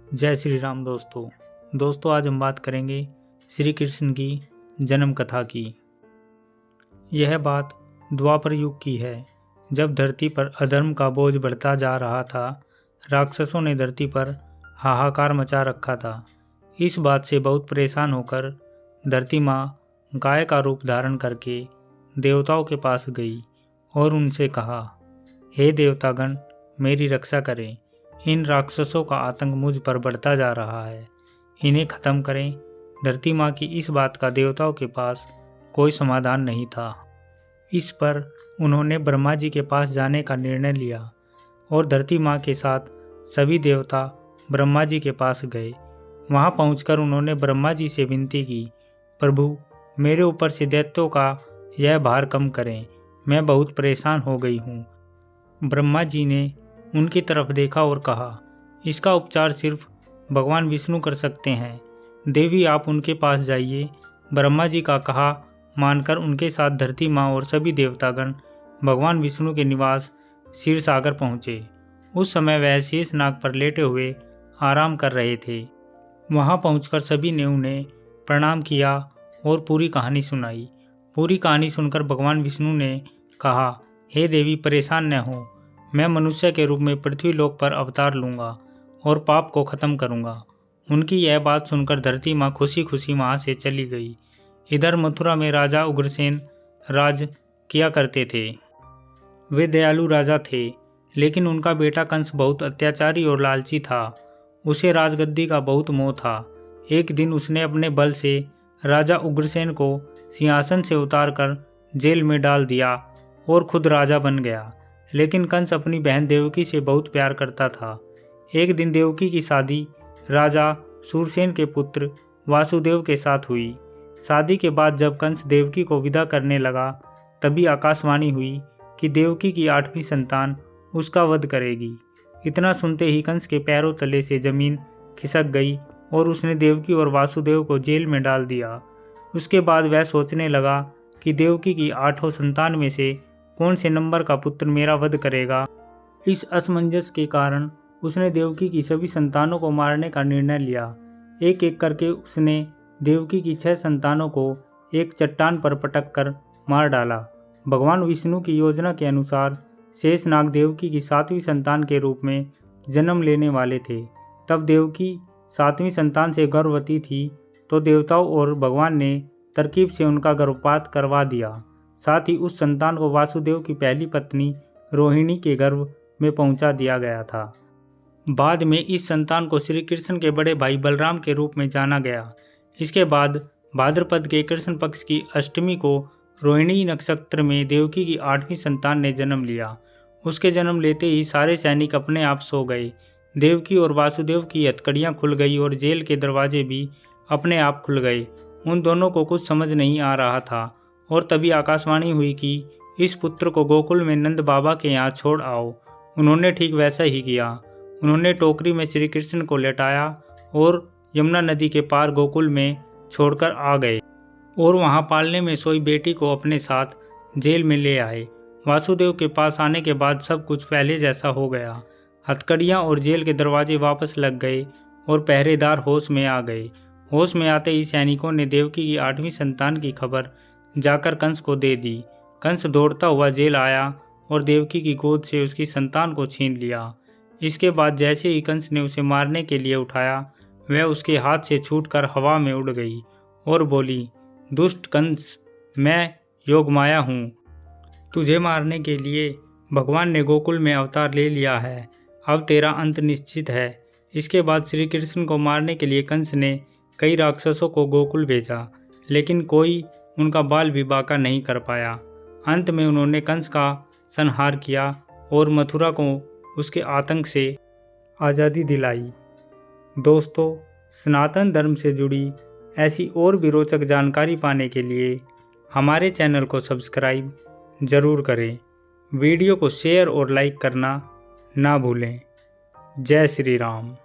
जय श्री राम दोस्तों आज हम बात करेंगे श्री कृष्ण की जन्म कथा की। यह बात द्वापर युग की है, जब धरती पर अधर्म का बोझ बढ़ता जा रहा था। राक्षसों ने धरती पर हाहाकार मचा रखा था। इस बात से बहुत परेशान होकर धरती माँ गाय का रूप धारण करके देवताओं के पास गई और उनसे कहा, हे देवतागण, मेरी रक्षा करें। इन राक्षसों का आतंक मुझ पर बढ़ता जा रहा है, इन्हें खत्म करें। धरती माँ की इस बात का देवताओं के पास कोई समाधान नहीं था। इस पर उन्होंने ब्रह्मा जी के पास जाने का निर्णय लिया और धरती माँ के साथ सभी देवता ब्रह्मा जी के पास गए। वहाँ पहुंचकर उन्होंने ब्रह्मा जी से विनती की, प्रभु, मेरे ऊपर से दैत्यों का यह भार कम करें, मैं बहुत परेशान हो गई हूँ। ब्रह्मा जी ने उनकी तरफ देखा और कहा, इसका उपचार सिर्फ भगवान विष्णु कर सकते हैं। देवी, आप उनके पास जाइए। ब्रह्मा जी का कहा मानकर उनके साथ धरती माँ और सभी देवतागण भगवान विष्णु के निवास क्षीरसागर पहुँचे। उस समय वह शेषनाग पर लेटे हुए आराम कर रहे थे। वहाँ पहुँचकर सभी ने उन्हें प्रणाम किया और पूरी कहानी सुनाई। पूरी कहानी सुनकर भगवान विष्णु ने कहा, हे देवी, परेशान न हो, मैं मनुष्य के रूप में पृथ्वी लोक पर अवतार लूँगा और पाप को खत्म करूँगा। उनकी यह बात सुनकर धरती माँ खुशी खुशी वहाँ से चली गई। इधर मथुरा में राजा उग्रसेन राज किया करते थे। वे दयालु राजा थे, लेकिन उनका बेटा कंस बहुत अत्याचारी और लालची था। उसे राजगद्दी का बहुत मोह था। एक दिन उसने अपने बल से राजा उग्रसेन को सिंहासन से उतारकर जेल में डाल दिया और खुद राजा बन गया। लेकिन कंस अपनी बहन देवकी से बहुत प्यार करता था। एक दिन देवकी की शादी राजा सूरसेन के पुत्र वासुदेव के साथ हुई। शादी के बाद जब कंस देवकी को विदा करने लगा, तभी आकाशवाणी हुई कि देवकी की 8वीं संतान उसका वध करेगी। इतना सुनते ही कंस के पैरों तले से जमीन खिसक गई और उसने देवकी और वासुदेव को जेल में डाल दिया। उसके बाद वह सोचने लगा कि देवकी की 8वीं संतान में से कौन से नंबर का पुत्र मेरा वध करेगा। इस असमंजस के कारण उसने देवकी की सभी संतानों को मारने का निर्णय लिया। एक एक करके उसने देवकी की 6 संतानों को एक चट्टान पर पटक कर मार डाला। भगवान विष्णु की योजना के अनुसार शेषनाग देवकी की 7वीं संतान के रूप में जन्म लेने वाले थे। तब देवकी 7वीं संतान से गर्भवती थी, तो देवताओं और भगवान ने तरकीब से उनका गर्भपात करवा दिया। साथ ही उस संतान को वासुदेव की पहली पत्नी रोहिणी के गर्भ में पहुंचा दिया गया था। बाद में इस संतान को श्री कृष्ण के बड़े भाई बलराम के रूप में जाना गया। इसके बाद भाद्रपद के कृष्ण पक्ष की अष्टमी को रोहिणी नक्षत्र में देवकी की 8वीं संतान ने जन्म लिया। उसके जन्म लेते ही सारे सैनिक अपने आप सो गए। देवकी और वासुदेव की हथकड़ियाँ खुल गई और जेल के दरवाजे भी अपने आप खुल गए। उन दोनों को कुछ समझ नहीं आ रहा था और तभी आकाशवाणी हुई कि इस पुत्र को गोकुल में नंद बाबा के यहाँ छोड़ आओ। उन्होंने ठीक वैसा ही किया। उन्होंने टोकरी में श्री कृष्ण को लेटाया और यमुना नदी के पार गोकुल में छोड़कर आ गए और वहाँ पालने में सोई बेटी को अपने साथ जेल में ले आए। वासुदेव के पास आने के बाद सब कुछ पहले जैसा हो गया। हथकड़ियाँ और जेल के दरवाजे वापस लग गए और पहरेदार होश में आ गए। होश में आते ही सैनिकों ने देवकी की 8वीं संतान की खबर जाकर कंस को दे दी। कंस दौड़ता हुआ जेल आया और देवकी की गोद से उसकी संतान को छीन लिया। इसके बाद जैसे ही कंस ने उसे मारने के लिए उठाया, वह उसके हाथ से छूटकर हवा में उड़ गई और बोली, दुष्ट कंस, मैं योगमाया हूँ। तुझे मारने के लिए भगवान ने गोकुल में अवतार ले लिया है। अब तेरा अंत निश्चित है। इसके बाद श्री कृष्ण को मारने के लिए कंस ने कई राक्षसों को गोकुल भेजा, लेकिन कोई उनका बाल भी बांका नहीं कर पाया। अंत में उन्होंने कंस का संहार किया और मथुरा को उसके आतंक से आज़ादी दिलाई। दोस्तों, सनातन धर्म से जुड़ी ऐसी और भी रोचक जानकारी पाने के लिए हमारे चैनल को सब्सक्राइब ज़रूर करें। वीडियो को शेयर और लाइक करना ना भूलें। जय श्री राम।